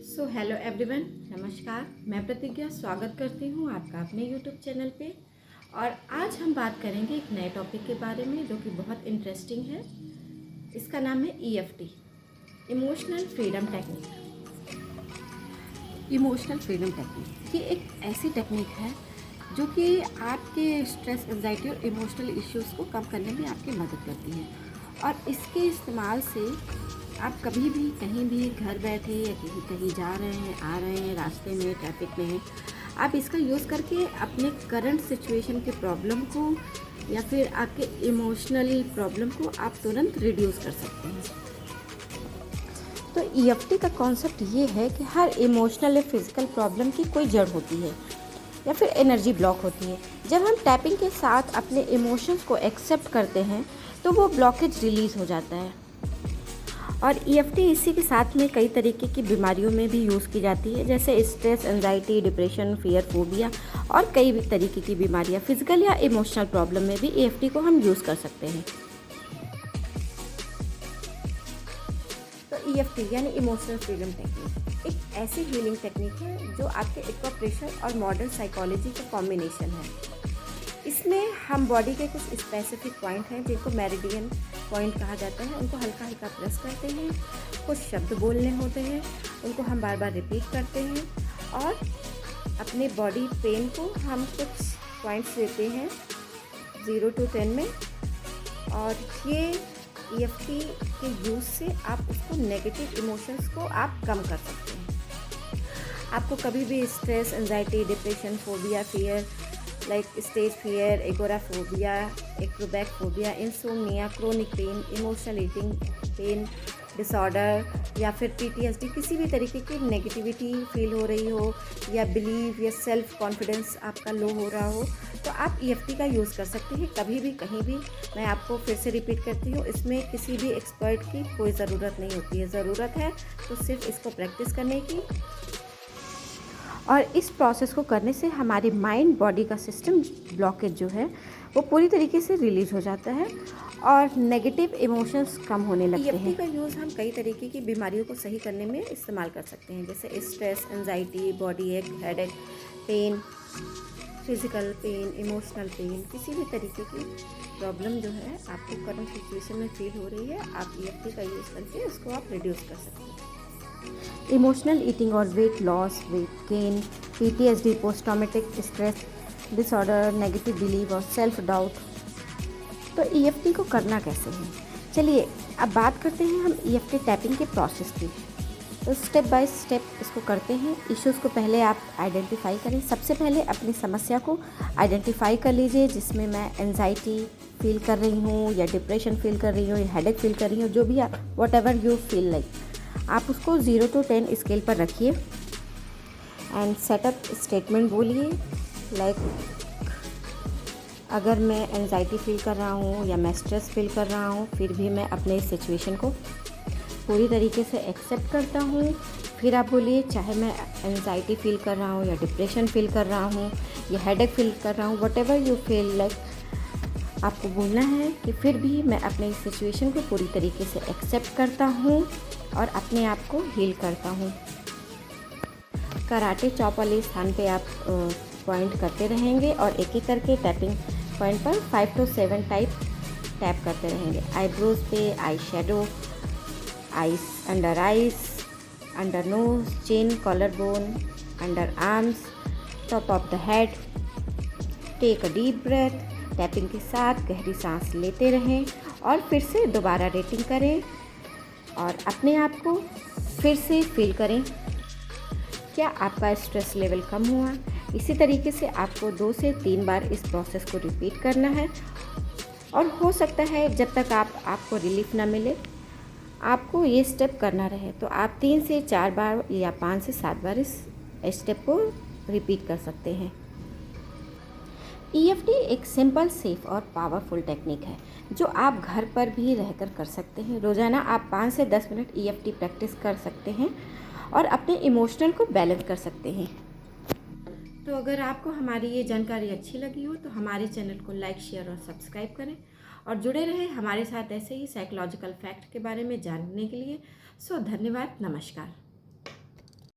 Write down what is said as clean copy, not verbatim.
Hello everyone, नमस्कार। मैं प्रतिज्ञा स्वागत करती हूँ आपका अपने यूट्यूब चैनल पे। और आज हम बात करेंगे एक नए टॉपिक के बारे में जो कि बहुत इंटरेस्टिंग है। इसका नाम है EFT, emotional freedom technique. Emotional freedom technique ये एक ऐसी टेक्निक है जो कि आपके स्ट्रेस, एंजाइटी और इमोशनल इश्यूज़ को कम करने में आपकी मदद करती है। और इसके इस्तेमाल से आप कभी भी कहीं भी घर बैठे या कहीं कहीं जा रहे हैं, आ रहे हैं, रास्ते में, ट्रैफिक में हैं, आप इसका यूज़ करके अपने करंट सिचुएशन के प्रॉब्लम को या फिर आपके इमोशनल प्रॉब्लम को आप तुरंत रिड्यूस कर सकते हैं। तो EFT का कॉन्सेप्ट ये है कि हर इमोशनल या फिज़िकल प्रॉब्लम की कोई जड़ होती है या फिर एनर्जी ब्लॉक होती है। जब हम टैपिंग के साथ अपने इमोशंस को एक्सेप्ट करते हैं तो वो ब्लॉकेज रिलीज़ हो जाता है। और EFT इसी के साथ में कई तरीके की बीमारियों में भी यूज़ की जाती है, जैसे stress, anxiety, depression, fear, phobia और कई भी तरीके की बीमारियाँ। फिजिकल या इमोशनल प्रॉब्लम में भी EFT को हम यूज़ कर सकते हैं। तो EFT यानी इमोशनल फ्रीडम टेक्निक एक ऐसी हीलिंग टेक्निक है जो आपके एक्यूप्रेशर और मॉडर्न साइकोलॉजी का कॉम्बिनेशन है। इसमें हम बॉडी के कुछ स्पेसिफिक पॉइंट हैं जिनको मेरिडियन पॉइंट कहा जाता है, उनको हल्का हल्का प्रेस करते हैं। कुछ शब्द बोलने होते हैं, उनको हम बार बार रिपीट करते हैं। और अपने बॉडी पेन को हम कुछ पॉइंट्स देते हैं 0 to 10 में। और ये EFT के यूज़ से आप उसको नेगेटिव इमोशंस को आप कम कर सकते हैं। आपको कभी भी stress, anxiety, depression, phobia, fear like stage fear, agoraphobia, acrophobia, insomnia, chronic pain, emotional eating pain disorder या फिर PTSD, किसी भी तरीके की नेगेटिविटी फील हो रही हो या बिलीव या सेल्फ कॉन्फिडेंस आपका लो हो रहा हो, तो आप EFT का यूज़ कर सकते हैं कभी भी कहीं भी। मैं आपको फिर से रिपीट करती हूँ, इसमें किसी भी एक्सपर्ट की कोई ज़रूरत नहीं होती है। ज़रूरत है तो सिर्फ इसको प्रैक्टिस करने की। और इस प्रोसेस को करने से हमारे माइंड बॉडी का सिस्टम ब्लॉकेज जो है वो पूरी तरीके से रिलीज़ हो जाता है और नेगेटिव इमोशंस कम होने लगते हैं। EFT का यूज़ हम कई तरीके की बीमारियों को सही करने में इस्तेमाल कर सकते हैं, जैसे stress, anxiety, body ache, headache, pain, physical pain, emotional pain, किसी भी तरीके की प्रॉब्लम जो है आपको करंट सिचुएशन में फील हो रही है, आप EFT का यूज़ करके उसको आप रिड्यूस कर सकते हैं। इमोशनल ईटिंग और weight loss, weight gain, PTSD, post traumatic stress disorder, negative believe और सेल्फ डाउट। तो EFT को करना कैसे है, चलिए अब बात करते हैं हम EFT टैपिंग के प्रोसेस की। तो स्टेप बाय स्टेप इसको करते हैं। इश्यूज़ को पहले आप आइडेंटिफाई करें। सबसे पहले अपनी समस्या को आइडेंटिफाई कर लीजिए, जिसमें मैं एंजाइटी फील कर रही हूँ या डिप्रेशन फील कर रही हूँ या हेडेक फील कर रही हूँ, जो भी आप what ever you feel like, आप उसको 0 to 10 स्केल पर रखिए एंड सेटअप स्टेटमेंट बोलिए। लाइक अगर मैं एंजाइटी फील कर रहा हूँ या मैं स्ट्रेस फील कर रहा हूँ, फिर भी मैं अपने इस सिचुएशन को पूरी तरीके से एक्सेप्ट करता हूँ। फिर आप बोलिए, चाहे मैं एंजाइटी फील कर रहा हूँ या डिप्रेशन फील कर रहा हूँ या हेडेक फील कर रहा हूँ, what ever you feel like, आपको बोलना है कि फिर भी मैं अपने इस सिचुएशन को पूरी तरीके से एक्सेप्ट करता हूँ और अपने आप को हील करता हूँ। कराटे चॉप वाले स्थान पे आप पॉइंट करते रहेंगे और एक एक करके टैपिंग पॉइंट पर 5 to 7 टाइप टैप करते रहेंगे। आईब्रोज पे, eye shadow, eyes, under nose, chin, collar bone, under arms, top of the head. Take a deep breath. Tapping के साथ गहरी सांस लेते रहें और फिर से दोबारा रेटिंग करें और अपने आप को फिर से फील करें क्या आपका स्ट्रेस लेवल कम हुआ। इसी तरीके से आपको 2 से 3 बार इस प्रोसेस को रिपीट करना है और हो सकता है जब तक आपको रिलीफ ना मिले, आपको ये स्टेप करना रहे, तो आप 3 से 4 बार या 5 से 7 बार इस स्टेप को रिपीट कर सकते हैं। EFT एक सिंपल, सेफ और पावरफुल टेक्निक है जो आप घर पर भी रहकर कर सकते हैं। रोज़ाना आप 5 से 10 मिनट EFT प्रैक्टिस कर सकते हैं और अपने इमोशनल को बैलेंस कर सकते हैं। तो अगर आपको हमारी ये जानकारी अच्छी लगी हो तो हमारे चैनल को लाइक, शेयर और सब्सक्राइब करें और जुड़े रहें हमारे साथ ऐसे ही साइकोलॉजिकल फैक्ट के बारे में जानने के लिए। धन्यवाद, नमस्कार।